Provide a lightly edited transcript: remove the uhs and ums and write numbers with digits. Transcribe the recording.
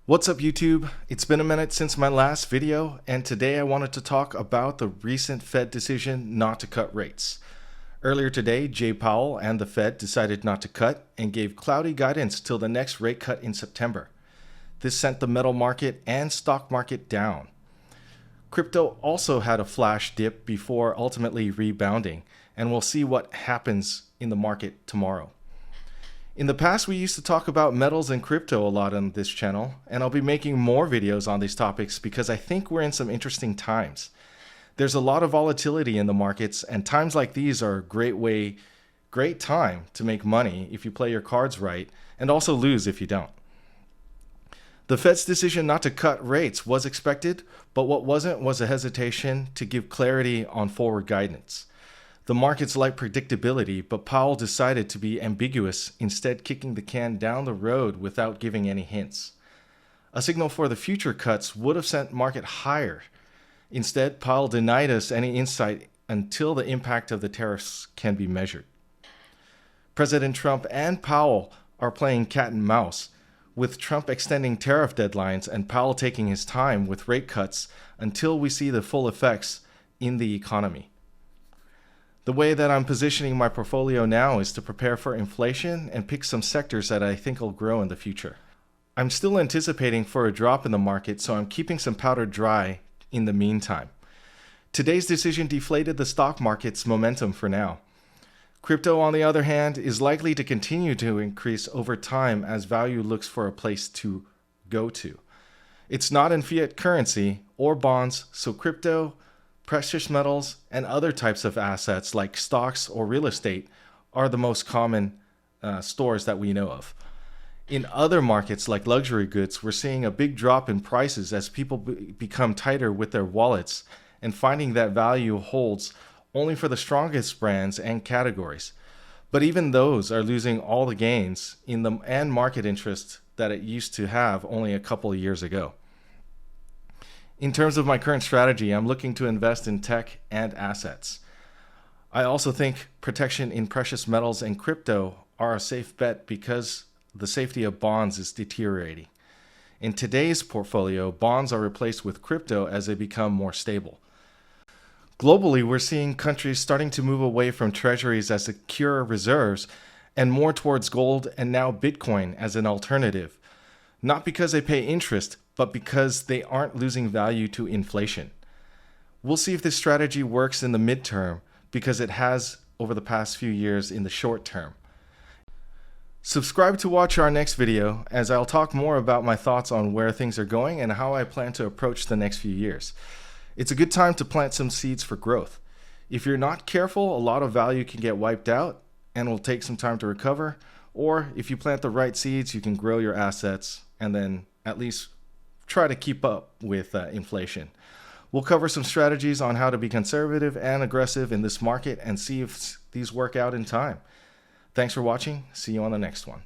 What's up YouTube? It's been a minute since my last video, and today I wanted to talk about the recent Fed decision not to cut rates. Earlier today, Jay Powell and the Fed decided not to cut and gave cloudy guidance till the next rate cut in September. This sent the metal market and stock market down. Crypto also had a flash dip before ultimately rebounding, and we'll see what happens in the market tomorrow. In the past, we used to talk about metals and crypto a lot on this channel, and I'll be making more videos on these topics because I think we're in some interesting times. There's a lot of volatility in the markets, and times like these are a great time to make money if you play your cards right, and also lose if you don't. The Fed's decision not to cut rates was expected, but what wasn't was a hesitation to give clarity on forward guidance. The markets like predictability, but Powell decided to be ambiguous, instead kicking the can down the road without giving any hints. A signal for the future cuts would have sent market higher. Instead, Powell denied us any insight until the impact of the tariffs can be measured. President Trump and Powell are playing cat and mouse, with Trump extending tariff deadlines and Powell taking his time with rate cuts until we see the full effects in the economy. The way that I'm positioning my portfolio now is to prepare for inflation and pick some sectors that I think will grow in the future. I'm still anticipating for a drop in the market, so I'm keeping some powder dry in the meantime. Today's decision deflated the stock market's momentum for now. Crypto, on the other hand, is likely to continue to increase over time as value looks for a place to go to. It's not in fiat currency or bonds, so crypto, precious metals, and other types of assets like stocks or real estate are the most common stores that we know of. In other markets like luxury goods, we're seeing a big drop in prices as people become tighter with their wallets and finding that value holds only for the strongest brands and categories. But even those are losing all the gains and market interest that it used to have only a couple of years ago. In terms of my current strategy, I'm looking to invest in tech and assets. I also think protection in precious metals and crypto are a safe bet because the safety of bonds is deteriorating. In today's portfolio, bonds are replaced with crypto as they become more stable. Globally, we're seeing countries starting to move away from treasuries as secure reserves and more towards gold and now Bitcoin as an alternative. Not because they pay interest, but because they aren't losing value to inflation. We'll see if this strategy works in the midterm because it has over the past few years in the short term. Subscribe to watch our next video as I'll talk more about my thoughts on where things are going and how I plan to approach the next few years. It's a good time to plant some seeds for growth. If you're not careful, a lot of value can get wiped out and will take some time to recover. Or if you plant the right seeds, you can grow your assets and then at least try to keep up with inflation. We'll cover some strategies on how to be conservative and aggressive in this market and see if these work out in time. Thanks for watching. See you on the next one.